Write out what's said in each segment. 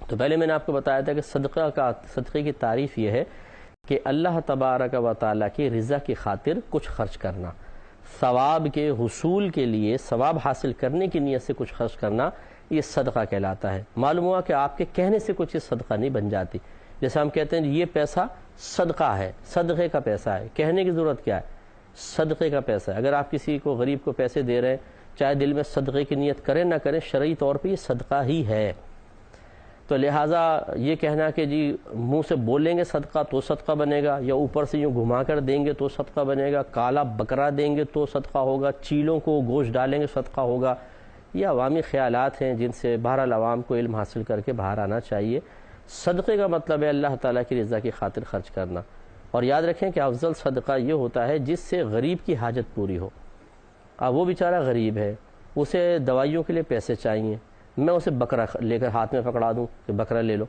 تو پہلے میں نے آپ کو بتایا تھا کہ صدقے کی تعریف یہ ہے کہ اللہ تبارک و تعالیٰ کی رضا کی خاطر کچھ خرچ کرنا، ثواب کے حصول کے لیے، ثواب حاصل کرنے کی نیت سے کچھ خرچ کرنا، یہ صدقہ کہلاتا ہے۔ معلوم ہوا کہ آپ کے کہنے سے کچھ صدقہ نہیں بن جاتی۔ جیسے ہم کہتے ہیں یہ پیسہ صدقہ ہے، صدقے کا پیسہ ہے، کہنے کی ضرورت کیا ہے؟ صدقے کا پیسہ ہے۔ اگر آپ کسی کو غریب کو پیسے دے رہے ہیں، چاہے دل میں صدقے کی نیت کریں نہ کریں، شرعی طور پہ یہ صدقہ ہی ہے۔ تو لہٰذا یہ کہنا کہ جی منہ سے بولیں گے صدقہ تو صدقہ بنے گا، یا اوپر سے یوں گھما کر دیں گے تو صدقہ بنے گا، کالا بکرا دیں گے تو صدقہ ہوگا، چیلوں کو گوشت ڈالیں گے صدقہ ہوگا، یہ عوامی خیالات ہیں جن سے بہرحال عوام کو علم حاصل کر کے باہر آنا چاہیے۔ صدقے کا مطلب ہے اللہ تعالیٰ کی رضا کی خاطر خرچ کرنا، اور یاد رکھیں کہ افضل صدقہ یہ ہوتا ہے جس سے غریب کی حاجت پوری ہو۔ اب وہ بیچارہ غریب ہے، اسے دوائیوں کے لیے پیسے چاہیے، میں اسے بکرا لے کر ہاتھ میں پکڑا دوں کہ بکرا لے لو،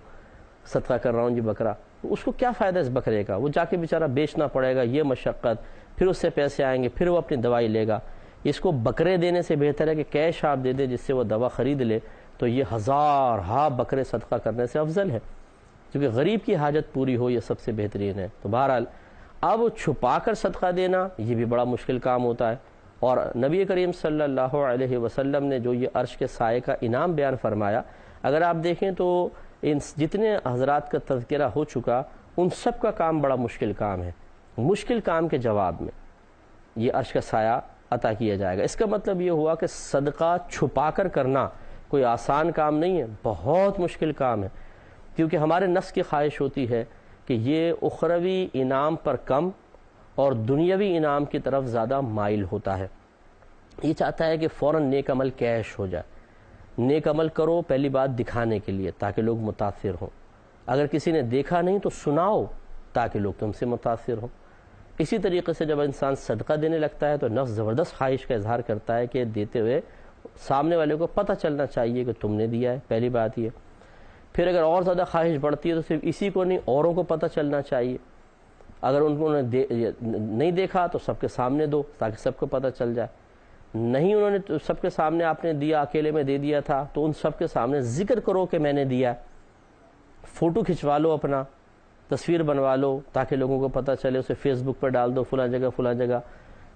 صدقہ کر رہا ہوں جی بکرا، اس کو کیا فائدہ اس بکرے کا؟ وہ جا کے بیچارہ بیچنا پڑے گا، یہ مشقت، پھر اس سے پیسے آئیں گے، پھر وہ اپنی دوائی لے گا۔ اس کو بکرے دینے سے بہتر ہے کہ کیش آپ دے دیں جس سے وہ دوا خرید لے، تو یہ ہزارہا بکرے صدقہ کرنے سے افضل ہے، کیونکہ غریب کی حاجت پوری ہو، یہ سب سے بہترین ہے۔ تو بہرحال اب چھپا کر صدقہ دینا یہ بھی بڑا مشکل کام ہوتا ہے، اور نبی کریم صلی اللہ علیہ وسلم نے جو یہ عرش کے سائے کا انعام بیان فرمایا، اگر آپ دیکھیں تو ان جتنے حضرات کا تذکرہ ہو چکا ان سب کا کام بڑا مشکل کام ہے۔ مشکل کام کے جواب میں یہ عرش کا سایہ عطا کیا جائے گا۔ اس کا مطلب یہ ہوا کہ صدقہ چھپا کر کرنا کوئی آسان کام نہیں ہے، بہت مشکل کام ہے، کیونکہ ہمارے نفس کی خواہش ہوتی ہے کہ یہ اخروی انعام پر کم اور دنیاوی انعام کی طرف زیادہ مائل ہوتا ہے۔ یہ چاہتا ہے کہ فوراً نیک عمل کیش ہو جائے۔ نیک عمل کرو پہلی بات دکھانے کے لیے تاکہ لوگ متاثر ہوں، اگر کسی نے دیکھا نہیں تو سناؤ تاکہ لوگ تم سے متاثر ہوں۔ اسی طریقے سے جب انسان صدقہ دینے لگتا ہے تو نفس زبردست خواہش کا اظہار کرتا ہے کہ دیتے ہوئے سامنے والے کو پتہ چلنا چاہیے کہ تم نے دیا ہے، پہلی بات یہ۔ پھر اگر اور زیادہ خواہش بڑھتی ہے تو صرف اسی کو نہیں، اوروں کو پتہ چلنا چاہیے۔ اگر انہوں نے نہیں دیکھا تو سب کے سامنے دو تاکہ سب کو پتہ چل جائے، نہیں انہوں نے سب کے سامنے آپ نے دیا، اکیلے میں دے دیا تھا، تو ان سب کے سامنے ذکر کرو کہ میں نے دیا، فوٹو کھنچوا لو، اپنا تصویر بنوا لو تاکہ لوگوں کو پتہ چلے، اسے فیس بک پر ڈال دو فلاں جگہ فلاں جگہ۔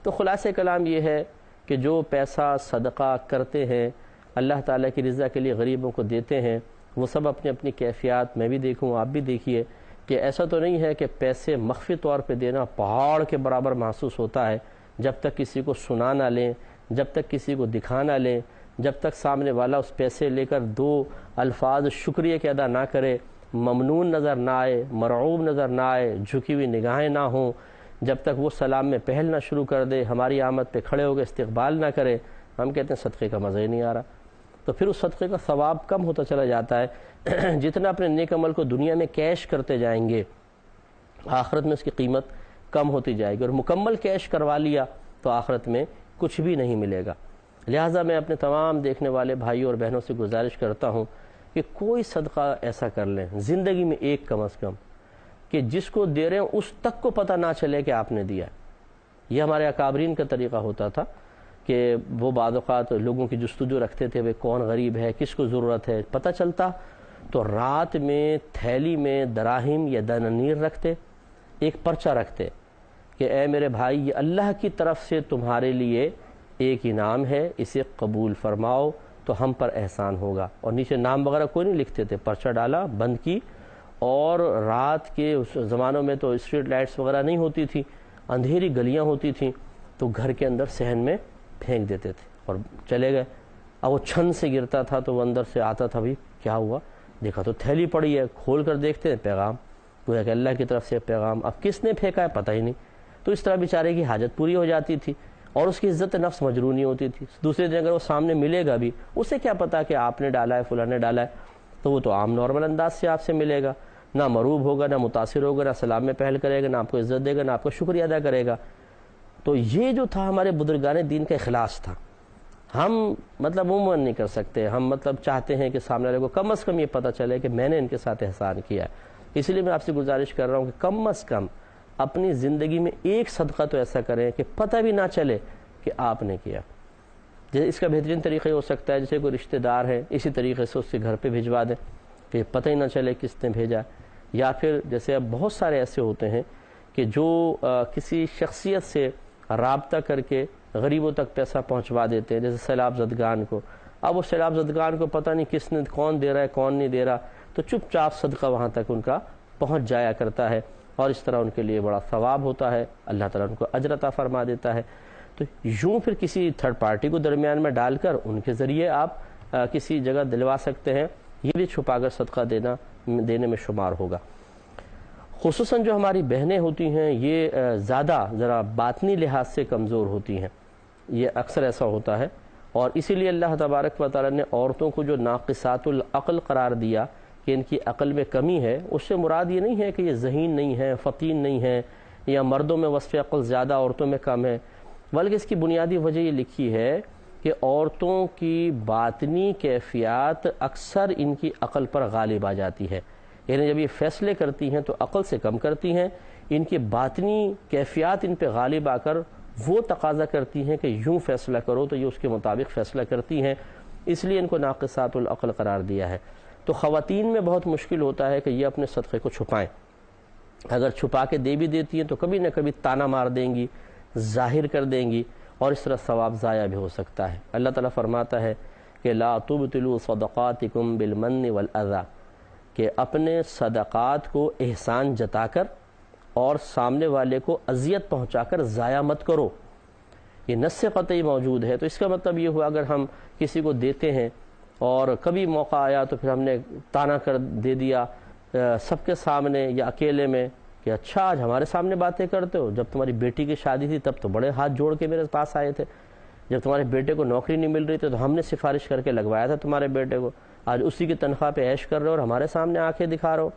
تو خلاصہ کلام یہ ہے کہ جو پیسہ صدقہ کرتے ہیں اللہ تعالیٰ کی رضا کے لیے غریبوں کو دیتے ہیں، وہ سب اپنی اپنی کیفیات، میں بھی دیکھوں آپ بھی دیکھیے کہ ایسا تو نہیں ہے کہ پیسے مخفی طور پہ دینا پہاڑ کے برابر محسوس ہوتا ہے، جب تک کسی کو سنا نہ لیں، جب تک کسی کو دکھا نہ لیں، جب تک سامنے والا اس پیسے لے کر دو الفاظ شکریہ کے ادا نہ کرے، ممنون نظر نہ آئے، مرعوب نظر نہ آئے، جھکی ہوئی نگاہیں نہ ہوں، جب تک وہ سلام میں پہل نہ شروع کر دے، ہماری آمد پہ کھڑے ہو کے استقبال نہ کرے، ہم کہتے ہیں صدقے کا مزہ ہی نہیں آ رہا۔ تو پھر اس صدقے کا ثواب کم ہوتا چلا جاتا ہے۔ جتنا اپنے نیک عمل کو دنیا میں کیش کرتے جائیں گے، آخرت میں اس کی قیمت کم ہوتی جائے گی، اور مکمل کیش کروا لیا تو آخرت میں کچھ بھی نہیں ملے گا۔ لہٰذا میں اپنے تمام دیکھنے والے بھائیوں اور بہنوں سے گزارش کرتا ہوں کہ کوئی صدقہ ایسا کر لیں زندگی میں ایک کم از کم، کہ جس کو دے رہے ہیں اس تک کو پتہ نہ چلے کہ آپ نے دیا ہے۔ یہ ہمارے اکابرین کا طریقہ ہوتا تھا کہ وہ بعض اوقات لوگوں کی جستجو رکھتے تھے، وہ کون غریب ہے، کس کو ضرورت ہے، پتہ چلتا تو رات میں تھیلی میں دراہم یا دنانیر رکھتے، ایک پرچہ رکھتے کہ اے میرے بھائی، یہ اللہ کی طرف سے تمہارے لیے ایک انعام ہے، اسے قبول فرماؤ تو ہم پر احسان ہوگا، اور نیچے نام وغیرہ کوئی نہیں لکھتے تھے، پرچہ ڈالا، بند کی، اور رات کے اس زمانوں میں تو اسٹریٹ لائٹس وغیرہ نہیں ہوتی تھی، اندھیری گلیاں ہوتی تھیں، تو گھر کے اندر صحن میں پھینک دیتے تھے اور چلے گئے۔ اب وہ چھن سے گرتا تھا تو وہ اندر سے آتا تھا، بھی کیا ہوا، دیکھا تو تھیلی پڑی ہے، کھول کر دیکھتے ہیں پیغام، گویا کہ اللہ کی طرف سے پیغام، اب کس نے پھینکا ہے پتہ ہی نہیں۔ تو اس طرح بیچارے کی حاجت پوری ہو جاتی تھی اور اس کی عزت نفس مجرونی ہوتی تھی۔ دوسرے دن اگر وہ سامنے ملے گا بھی، اسے کیا پتا کہ آپ نے ڈالا ہے، فلاں نے ڈالا ہے، تو وہ تو عام نارمل انداز سے آپ سے ملے گا، نہ مروب ہوگا، نہ متاثر ہوگا، نہ سلام میں پہل کرے گا، نہ آپ کو عزت دے گا، نہ آپ کو شکریہ ادا کرے گا۔ تو یہ جو تھا ہمارے بزرگان دین کا اخلاص تھا۔ ہم عموماً نہیں کر سکتے، ہم چاہتے ہیں کہ سامنے والے کو کم از کم یہ پتہ چلے کہ میں نے ان کے ساتھ احسان کیا ہے۔ اس لیے میں آپ سے گزارش کر رہا ہوں کہ کم از کم اپنی زندگی میں ایک صدقہ تو ایسا کریں کہ پتہ بھی نہ چلے کہ آپ نے کیا۔ جیسے اس کا بہترین طریقہ ہو سکتا ہے، جیسے کوئی رشتہ دار ہے، اسی طریقے سے اس کے گھر پہ بھجوا دیں کہ پتہ ہی نہ چلے کس نے بھیجا. یا پھر جیسے اب بہت سارے ایسے ہوتے ہیں کہ جو کسی شخصیت سے رابطہ کر کے غریبوں تک پیسہ پہنچوا دیتے ہیں، جیسے سیلاب زدگان کو. اب وہ سیلاب زدگان کو پتہ نہیں کس نے، کون دے رہا ہے کون نہیں دے رہا، تو چپ چاپ صدقہ وہاں تک ان کا پہنچ جایا کرتا ہے، اور اس طرح ان کے لیے بڑا ثواب ہوتا ہے، اللہ تعالیٰ ان کو اجر عطا فرما دیتا ہے. تو یوں پھر کسی تھرڈ پارٹی کو درمیان میں ڈال کر ان کے ذریعے آپ کسی جگہ دلوا سکتے ہیں، یہ بھی چھپا کر صدقہ دینے میں شمار ہوگا. خصوصاً جو ہماری بہنیں ہوتی ہیں یہ زیادہ ذرا باطنی لحاظ سے کمزور ہوتی ہیں، یہ اکثر ایسا ہوتا ہے، اور اسی لیے اللہ تبارک و تعالیٰ نے عورتوں کو جو ناقصات العقل قرار دیا کہ ان کی عقل میں کمی ہے، اس سے مراد یہ نہیں ہے کہ یہ ذہین نہیں ہے، فطین نہیں ہے، یا مردوں میں وصف عقل زیادہ عورتوں میں کم ہے، بلکہ اس کی بنیادی وجہ یہ لکھی ہے کہ عورتوں کی باطنی کیفیات اکثر ان کی عقل پر غالب آ جاتی ہے. یعنی جب یہ فیصلے کرتی ہیں تو عقل سے کم کرتی ہیں، ان کی باطنی کیفیات ان پہ غالب آ کر وہ تقاضا کرتی ہیں کہ یوں فیصلہ کرو، تو یہ اس کے مطابق فیصلہ کرتی ہیں، اس لیے ان کو ناقصات العقل قرار دیا ہے. تو خواتین میں بہت مشکل ہوتا ہے کہ یہ اپنے صدقے کو چھپائیں. اگر چھپا کے دے بھی دیتی ہیں تو کبھی نہ کبھی تانا مار دیں گی، ظاہر کر دیں گی، اور اس طرح ثواب ضائع بھی ہو سکتا ہے. اللہ تعالیٰ فرماتا ہے کہ لا تبطلوا صدقاتکم بالمن والاذی، کہ اپنے صدقات کو احسان جتا کر اور سامنے والے کو اذیت پہنچا کر ضائع مت کرو. یہ نص قطعی موجود ہے. تو اس کا مطلب یہ ہوا اگر ہم کسی کو دیتے ہیں اور کبھی موقع آیا تو پھر ہم نے تانا کر دے دیا سب کے سامنے یا اکیلے میں کہ اچھا آج ہمارے سامنے باتیں کرتے ہو، جب تمہاری بیٹی کی شادی تھی تب تو بڑے ہاتھ جوڑ کے میرے پاس آئے تھے، جب تمہارے بیٹے کو نوکری نہیں مل رہی تھی تو ہم نے سفارش کر کے لگوایا تھا تمہارے بیٹے کو، آج اسی کی تنخواہ پہ عیش کر رہے ہو اور ہمارے سامنے آنکھیں دکھا رہے ہو.